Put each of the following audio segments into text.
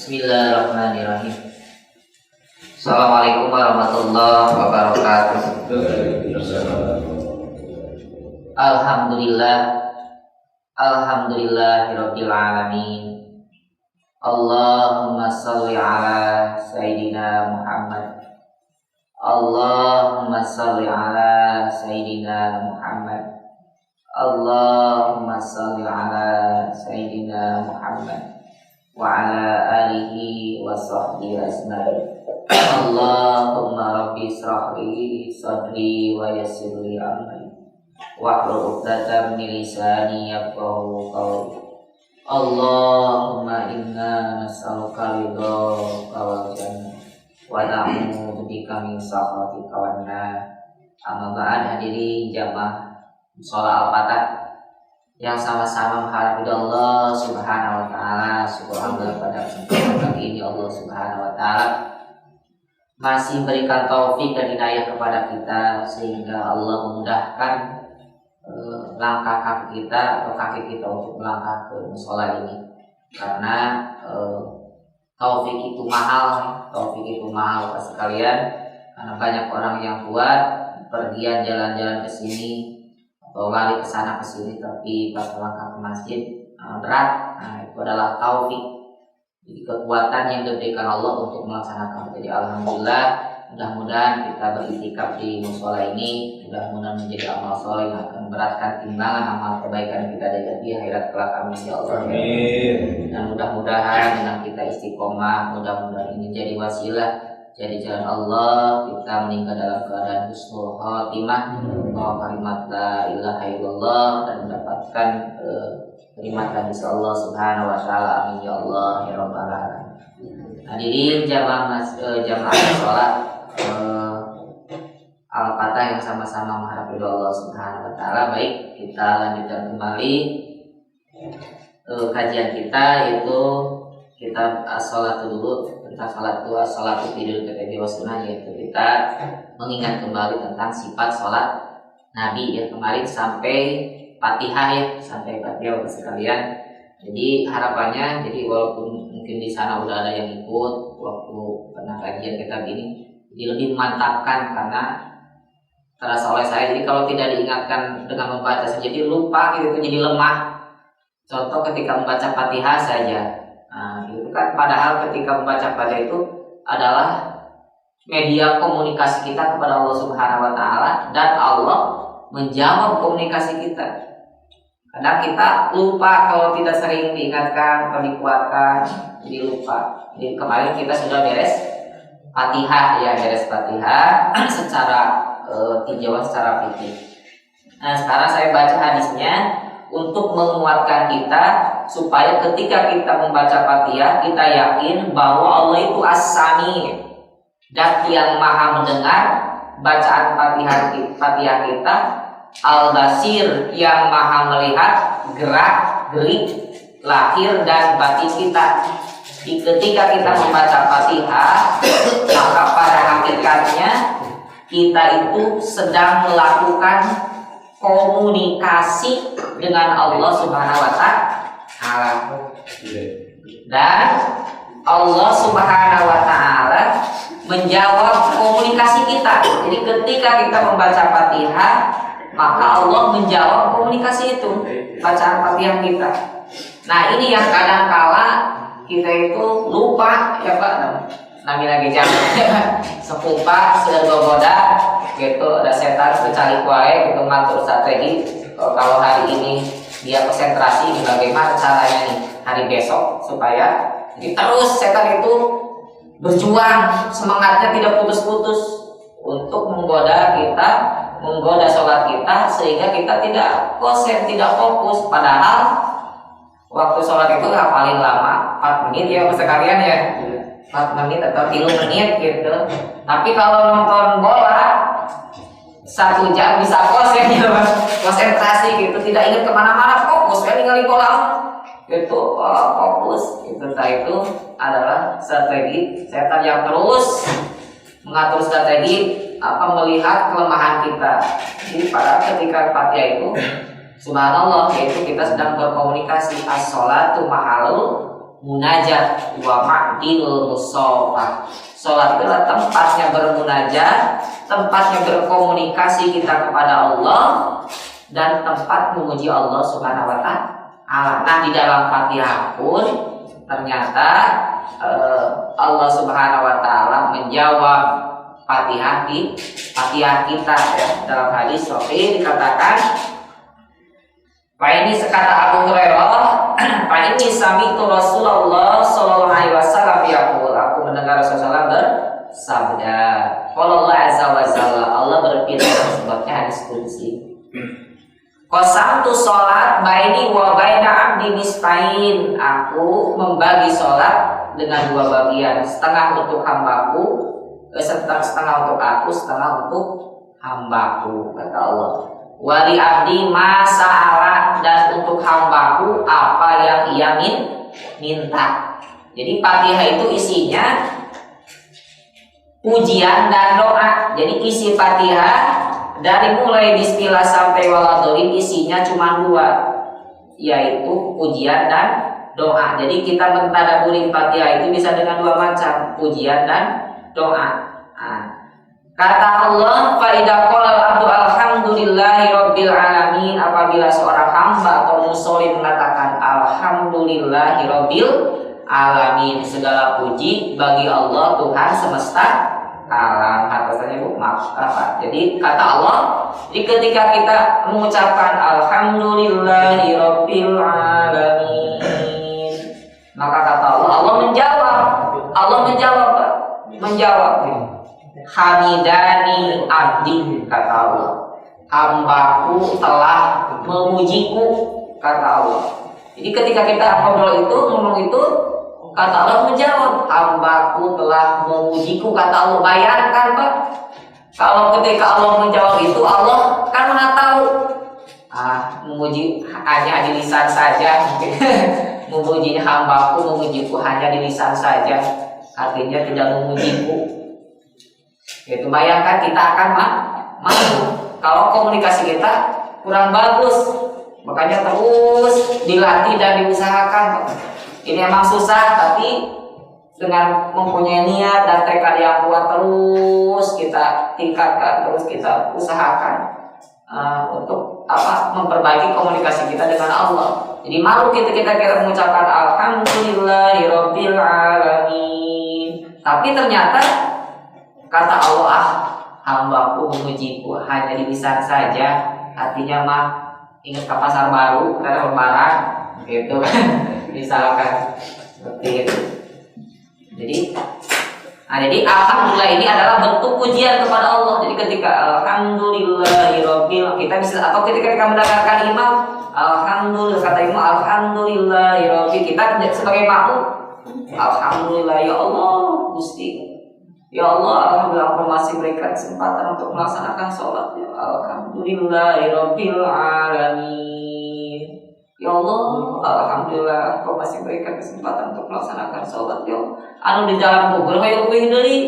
Bismillahirrahmanirrahim. Assalamualaikum warahmatullahi wabarakatuh. Alhamdulillahirabbil alamin. Allahumma shalli ala sayyidina Muhammad. Allahumma shalli ala sayyidina Muhammad. Allahumma shalli ala sayyidina Muhammad wa ala alihi wa sahbihi ajma'in. Allahumma rabbi israh li sadri wa yassir li amri wahlul 'uqdatam min lisani yafqahu qawli. Allahumma inna nas'aluka ridhaka wal jannah wa na'udzu bika min sakhatika wan nar. Amma ba'd, hadirin jamaah sholat al-fatah yang sama-sama mengharap Allah Subhanahu wa taala. Subhanallah, pada kesempatan kali ini Allah Subhanahu wa taala masih berikan taufik dan hidayah kepada kita sehingga Allah memudahkan langkah kaki kita atau kaki kita untuk melangkah ke mushola ini. Karena taufik itu mahal Bapak sekalian. Karena banyak orang yang kuat pergian jalan-jalan ke sini atau lari ke sana ke sini, tapi pas melangkah ke masjid berat. Nah, itu adalah taufik, jadi kekuatan yang diberikan Allah untuk melaksanakan. Jadi alhamdulillah, mudah-mudahan kita beriktikaf di mushola ini, mudah-mudahan menjadi amal soleh yang akan memberatkan timbangan amal kebaikan kita di akhirat kelak. Amin ya Allah. Amin. Dan mudah-mudahan dengan kita istiqomah, mudah-mudahan ini jadi wasilah, jadi jalan Allah kita meninggal dalam keadaan husnul khotimah, bahwa kalimat la ilaha illallah, dan mendapatkan kenikmatan insya Allah Subhanahu wa taala. Amin ya Allah ya rabbal alamin. Hadirin jamaah sholat al-fatah yang sama-sama mengharap ridho Allah Subhanahu wa taala. Baik, kita lanjutkan kembali kajian kita, yaitu kitab as-sholatu dulu, tentang salatu tidur ketiga sunnah, yaitu kita mengingat kembali tentang sifat sholat Nabi ya. Kemarin sampai Fatihah Bapak sekalian. Jadi harapannya, jadi walaupun mungkin di sana udah ada yang ikut waktu pernah kajian kitab ini, jadi lebih memantapkan karena terasa oleh saya. Jadi kalau tidak diingatkan dengan membaca saja, jadi lupa gitu, jadi lemah. Contoh ketika membaca Fatihah saja. Nah, itu kan padahal ketika membaca Fatihah itu adalah media komunikasi kita kepada Allah Subhanahu wa taala, dan Allah menjawab komunikasi kita. Kadang kita lupa kalau tidak sering diingatkan atau dikuatkan, jadi lupa. Jadi kemarin kita sudah beres Fatihah secara tinjauan secara fikih. Nah, sekarang saya baca hadisnya untuk menguatkan kita supaya ketika kita membaca Fatihah kita yakin bahwa Allah itu As-Sami, dat yang maha mendengar bacaan Fatihah kita, Al-Basir yang maha melihat gerak gerik lahir dan batin kita. Di ketika kita membaca Fatihah, maka pada hakikatnya kita itu sedang melakukan komunikasi dengan Allah Subhanahu wa taala. Dan Allah Subhanahu wa taala menjawab komunikasi kita. Jadi ketika kita membaca Fatihah, maka Allah menjawab komunikasi itu, bacaan Fatihah kita. Nah, ini yang kadang kala kita itu lupa ya Pak. Nami lagi jangan sepupa sudah goda gitu, ada setan secari kuai gitu ngatur strategi. Kalau hari ini dia konsentrasi, bagaimana caranya nih hari besok supaya jadi terus setan itu berjuang, semangatnya tidak putus-putus untuk menggoda kita, menggoda sholat kita, sehingga kita tidak konsen, tidak fokus. Padahal waktu sholat itu nggak paling lama 4 menit ya sekalian ya, 4 menit atau 3 menit gitu. Tapi kalau nonton bola 1 jam bisa konsen ya, konsentrasi gitu, tidak ingat kemana-mana, fokus ya ningali bola gitu, fokus gitu. Nah, itu adalah strategi setan yang terus mengatur strategi melihat kelemahan kita. Jadi pada ketika Fatihah itu subhanallah, yaitu kita sedang berkomunikasi as-sholatu mahalul munajat wa ma'dinul musafah. Salat itu adalah tempatnya bermunajat, tempatnya berkomunikasi kita kepada Allah, dan tempat memuji Allah Subhanahu wa taala. Nah, di dalam Fatihah pun ternyata Allah Subhanahu wa taala menjawab Fatihah kita ya. Dalam hadis sahih dikatakan, Pak ini sekata Abu Hurairah, Pak ini sami'tu Rasulullah sallallahu alaihi wasallam yaqul, aku mendengar Rasulullah bersabda, qala Allah azza wa jalla, Allah berfirman, sebabnya hadis qudsi. Qasamtu sholat baini wa baina abdi nisfain, aku membagi sholat dengan dua bagian, setengah untuk hambaku, setengah untuk aku, setengah untuk hambaku, kata Allah. Wali abdi masa'ala, dan untuk hambaku apa yang ia minta. Jadi Fatihah itu isinya pujian dan doa. Jadi isi Fatihah dari mulai bismillah sampai waladhdallin isinya cuma dua, yaitu pujian dan doa. Jadi kita mentadabburi Fatihah itu bisa dengan dua macam, pujian dan doa. Kata Allah, fa idza qala al-abdu alhamdulillahi rabbil alamin, apabila seorang hamba atau musholli mengatakan alhamdulillahi rabbil alamin, segala puji bagi Allah Tuhan semesta alam. Atasnya Bu, maaf apa? Jadi kata Allah, jadi ketika kita mengucapkan alhamdulillahi rabbil alamin, maka kata Allah, Allah menjawab hamidani abdi, kata Allah, hambaku telah memujiku, kata Allah. Jadi ketika kita ngomong itu, kata Allah menjawab, hambaku telah memujiku, kata Allah. Bayangkan Pak, kalau ketika Allah menjawab itu, Allah kan Maha tahu. Memuji hanya di lisan saja, mungkin memuji hambaku, memujiku hanya di lisan saja, artinya tidak memujiku. Itu bayangkan kita akan malu kalau komunikasi kita kurang bagus. Makanya terus dilatih dan diusahakan. Ini emang susah, tapi dengan mempunyai niat dan tekad yang kuat terus kita tingkatkan, terus kita usahakan untuk memperbaiki komunikasi kita dengan Allah. Jadi malu kita mengucapkan alhamdulillahirabbil alamin, tapi ternyata kata Allah, hambaku memujiku hanya di lisan saja, artinya ingat ke pasar baru, ada lebaran gitu kan. Misalkan seperti itu. Jadi alhamdulillah ini adalah bentuk pujian kepada Allah. Jadi ketika alhamdulillahirabbil, kita bisa, atau ketika kita mendengarkan imam alhamdulillah, kata imam alhamdulillahirabbil, kita sebagai makmum alhamdulillah ya Allah Gusti, ya Allah, alhamdulillah Engkau masih berikan kesempatan untuk melaksanakan sholat. Ya alhamdulillahirabbil alamin. Ya Allah, alhamdulillah Engkau masih berikan kesempatan untuk melaksanakan sholat. Ya anu di jalan kubur hoyong leuwih deui.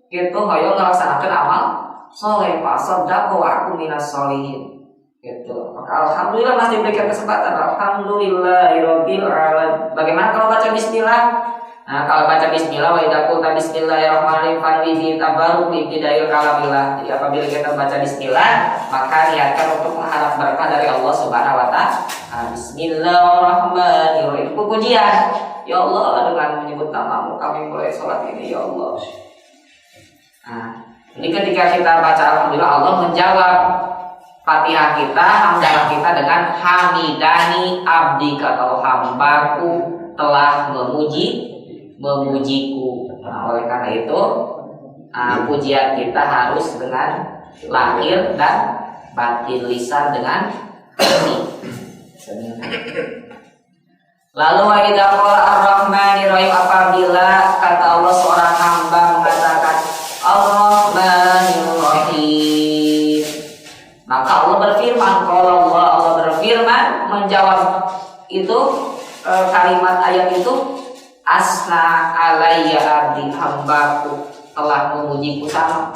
Gitu hoyong ngelaksanakeun amal saleh, fa sadaqu wa aku minas sholihin. Gitu. Maka alhamdulillah masih diberikan kesempatan. Alhamdulillahirabbil alamin. Bagaimana kalau baca bismillah? Nah, kalau baca bismillah, wa idza qulta bismillahirrahmanirrahim fanwizi tabarruk bi ibtidail kalamillah. Jadi apabila kita baca bismillah, maka niatkan untuk mengharap berkah dari Allah Subhanahu wa taala. Bismillahirrahmanirrahim. Pujian. Ya Allah, dengan menyebut namamu kami mulai salat ini ya Allah. Jadi ketika kita baca alhamdulillah, Allah menjawab Fatihah kita, hamdalah kita dengan hamidani abdi, kata hambaku telah memujiku. Oleh karena itu pujian kita harus dengan lahir dan batin, lisan dengan hati. Lalu wa idza qala ar-rahmanir-rahim, apabila kata Allah seorang hamba mengatakan ar-rahmanir-rahim, maka Allah berfirman, kalau Allah berfirman menjawab itu kalimat ayat itu, asna alayya abdi, hambaku telah memujiku, sama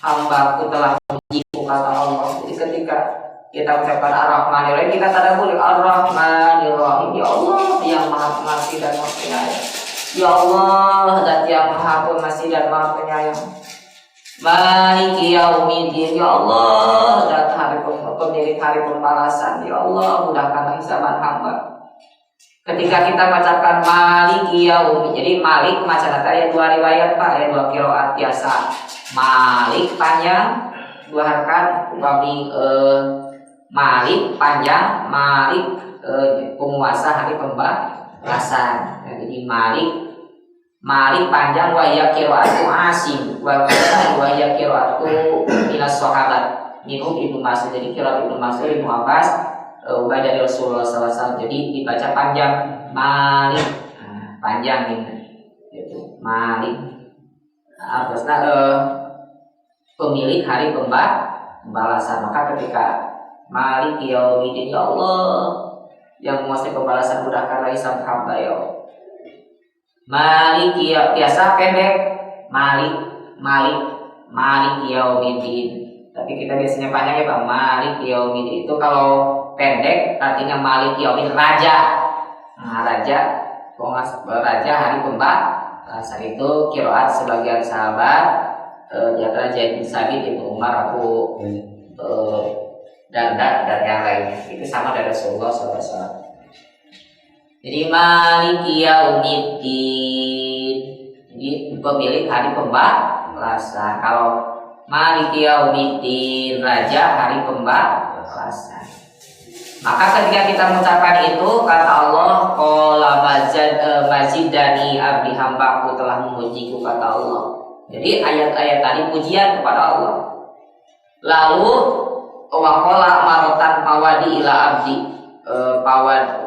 hambaku telah memujiku, kata Allah. Jadi ketika kita ucapkan ar-rahmanir-rahim, kita tadabbur ar-rahmanir-rahim, ya Allah yang maha pengasih dan maha Ya Allah, Zat yang Maha Pengasih dan Maha Penyayang. Maliki yaumiddin, ya Allah, Zat pemilik hari pembalasan. Ya Allah, mudahkanlah hisaban hamba. Ketika kita mengucapkan Maliki yaumiddin, jadi Malik macam ada dua riwayat Pak, ya dua qiraat biasa. Malik panjang, dua harakat, upami Malik panjang, Malik penguasa hari pembalasan. Ya, jadi Malik panjang, wahya qiraatu Asim, wahya qiraatu minas sahabat minhum Ibnu Mas'ud. Jadi qiraat Ibnu Mas'ud, Ibnu Abbas, ubah dari Rasulullah SAW. Jadi dibaca panjang Malik, panjang ini, itu Malik. Terusnya pemilik hari pembalasan. Maka ketika Malik yaumiddin, ya Allah yang menguasai pembalasan, mudahkanlah hisab hamba ya Allah. Malik ya, biasa pendek Malik yaumiddin. Tapi kita biasanya panjang ya Pak, Malik yaumiddin. Itu kalau pendek artinya Malik yaumiddin, raja. Raja hari pembalasan. Itu qiraat sebagian sahabat, di antara Zaid bin Sabit, Ibnu Umar, Abu dan yang lainnya. Itu sama dari Rasulullah SAW. Jadi Maliki yaumiddin, jadi pemilik hari pembalasan. Kalau Maliki yaumiddin, raja hari pembalasan. Maka ketika kita mengucapkan itu, kata Allah, qala mazidani abdi, hambaku telah memujiku, kata Allah. Jadi ayat-ayat tadi pujian kepada Allah. Lalu waqala marotan pawadi ila abdi,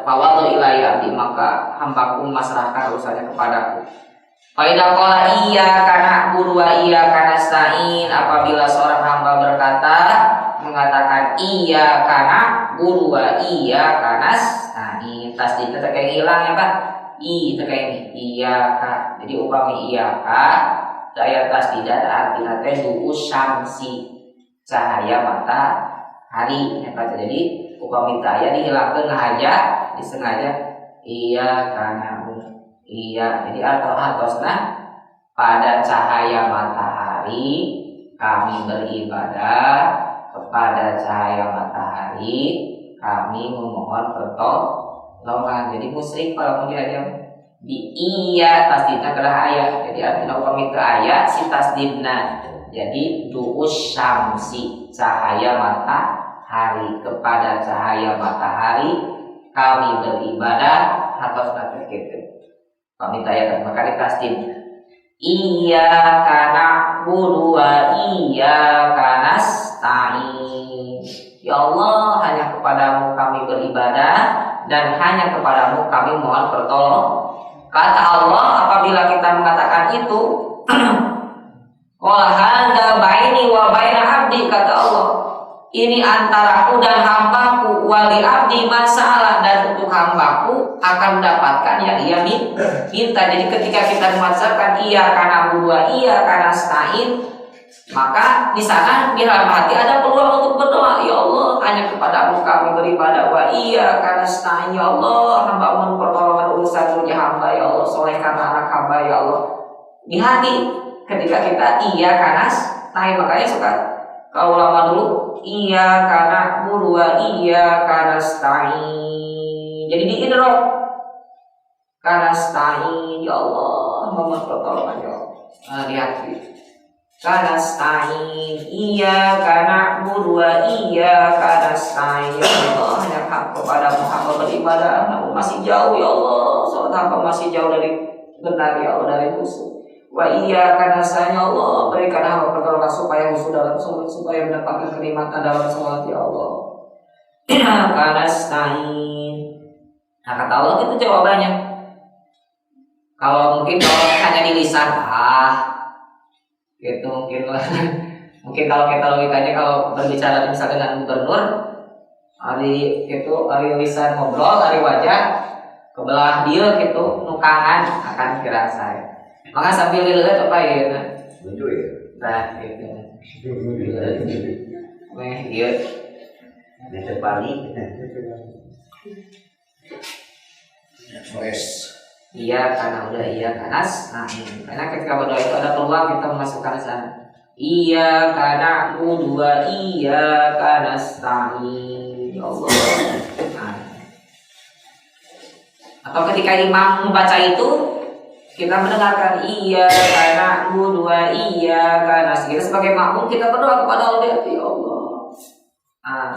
pawadu ilai abdi, maka hambaku memasrahkan urusannya kepadaku. Faidah qala iya kana guru wa iya kana stain, apabila seorang hamba berkata, mengatakan iya kana guru wa iya kana stain, tasdid terkait hilang ya Pak. Terkait iya ka. Jadi upami iya ka, daya tasdidat artinya syamsi, cahaya matahari ya Pak. Jadi upami daya dihilangkan aja, disengaja iya karena iya. Jadi atosna pada cahaya matahari kami beribadah, kepada cahaya matahari kami memohon pertolongan. Jadi musyrik kalau mau diajak di iya tasdidna kelah ayat. Jadi artinya upami ke ayat si tasdidna. Jadi syamsi, cahaya matahari, kepada cahaya matahari kami beribadah atau seperti itu. Kami tayakan, maka ditasdid iya kana budua iya kana stain. Ya Allah, hanya kepadamu kami beribadah dan hanya kepadamu kami mohon pertolongan. Kata Allah apabila kita mengatakan itu, qala hadza baini wa baina abdi, kata Allah, ini antaraku dan hambaku, wali abdi masalah, dan untuk hambaku akan mendapatkan yang ia minta. Jadi ketika kita mengucapkan iya karena berdua, iya karena stain, maka di sana di dalam hati ada peluang untuk berdoa. Ya Allah, hanya kepadamu kami beribadah, wa iya karena stain. Ya Allah, hamba mohon pertolongan urusan dunia hamba. Ya Allah, solehkan anak hamba. Ya Allah, di hati ketika kita iya karena stain, makanya suka kalau lama dulu iya karena berdua, iya karena stain. Jadi diidrok karena stain. Ya Allah, mohon pertolongan ya Allah. Lihat karena stain, iya karena berdua, iya karena stain. Ya Allah, hanya kepadamu hamba beribadah, namun masih jauh ya Allah. Soal hamba masih jauh dari benar ya Allah, dari musuh. Wa iya karena saya Allah, berikan hamba pertolongan supaya musuh dalam sholat, supaya mendapatkan kenikmatan dalam sholat ya Allah. Karena stain. Nah kata Allah itu jawabannya. Kalau mungkin kalau hanya di lisan, gitu mungkin kalau kita logikanya kalau berbicara misalnya dengan gubernur, hari lisan ngobrol, hari wajah kebelah dia gitu, nukangan akan pikiran saya. Maka sambil dilihat apa ya? Nah, gitu. Dia Bali. Wes. Iya karena udah iya kanas. Nah, karena ketika berdoa itu ada peluang kita memasukkan sana. Iya karena dua iya kanas tani. Ya Allah. Nah. Atau ketika imam membaca itu kita mendengarkan iya karena dua iya kanas. Kita sebagai makmum kita berdoa kepada Allah ya Allah. Nah,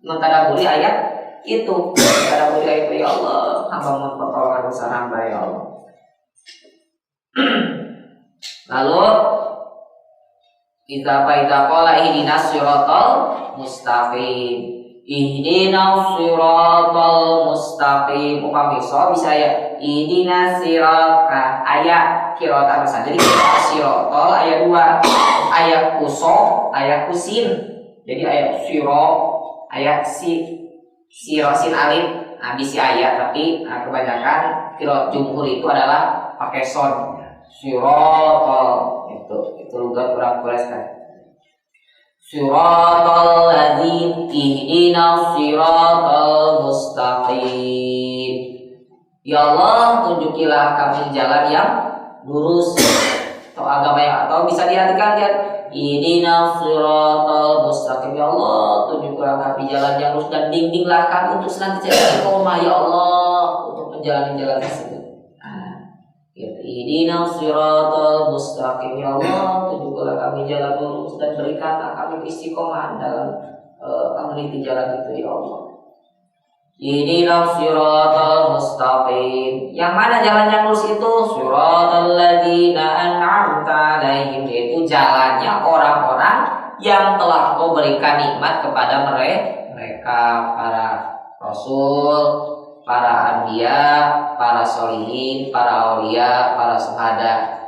mentadaburi ayat itu pada budaya itu ya Allah, hamba mohon pertolongan usaha hamba ya Allah. Lalu idza qala ihdinas siratal mustaqim. Ihdinas siratal mustaqim. Upami bisa ya ihdinas sirata ayat qiraat apa saja. Jadi siratal ayat 2, ayat kuso, ayat kusin. Jadi ayat siro, ayat sin alif, bisi ayat tapi kebanyakan qiraat jumhur itu adalah pakai son. Siratal itu lugat orang Quraisy kan. Siratal ladzina ihdinas siratal mustaqim. Ya Allah, tunjukilah kami jalan yang lurus atau agama yang atau bisa diartikan lihat ihdinas siratal mustaqim. Ya Allah, tunjukilah kami jalan yang lurus dan bimbinglah kami untuk senantiasa istiqomah ya Allah untuk menjalani jalan tersebut. Ihdinas siratal mustaqim. Ya Allah, tunjukilah kami jalan lurus dan berikanlah kami istiqomah dalam meniti jalan itu ya Allah. Ihdinas siratal mustaqim. Yang mana jalan yang lurus itu? Siratal ladzina an'amta 'alaihim, yaitu jalannya orang-orang yang telah Kau berikan nikmat kepada mereka, para rasul, para anbiya, para solihin, para aulia, para syuhada,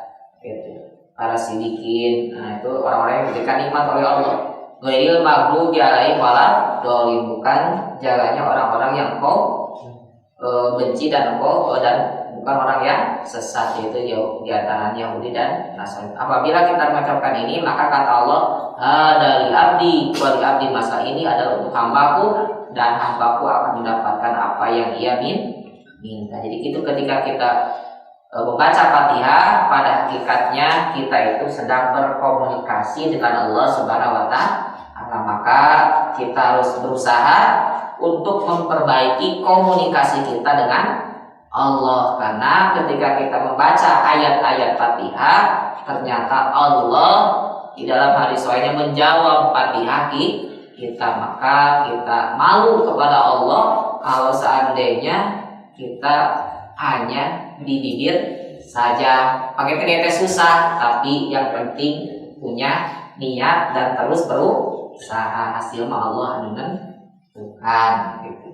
para sidikin. Nah, itu orang-orang yang diberikan nikmat oleh Allah. Ghairil maghdubi 'alaihim waladhdallin, bukan jalannya orang-orang yang Kau benci dan bukan orang yang sesat, yaitu di antara Yahudi dan Nasrani. Apabila kita mengucapkan ini, maka kata Allah, dari abdi wa li abdi, masa ini adalah untuk hambaku dan hambaku akan mendapatkan apa yang ia minta. Jadi itu ketika kita membaca Fatihah, pada hakikatnya kita itu sedang berkomunikasi dengan Allah Subhanahu wa Ta'ala. Maka kita harus berusaha untuk memperbaiki komunikasi kita dengan Allah, karena ketika kita membaca ayat-ayat Fatihah, ternyata Allah di dalam hadis sahihnya menjawab Fatihah kita, maka kita malu kepada Allah kalau seandainya kita hanya di bibir saja. Pakai ternyata susah, tapi yang penting punya niat dan terus berusaha, hasil Allah dengan Tuhan gitu.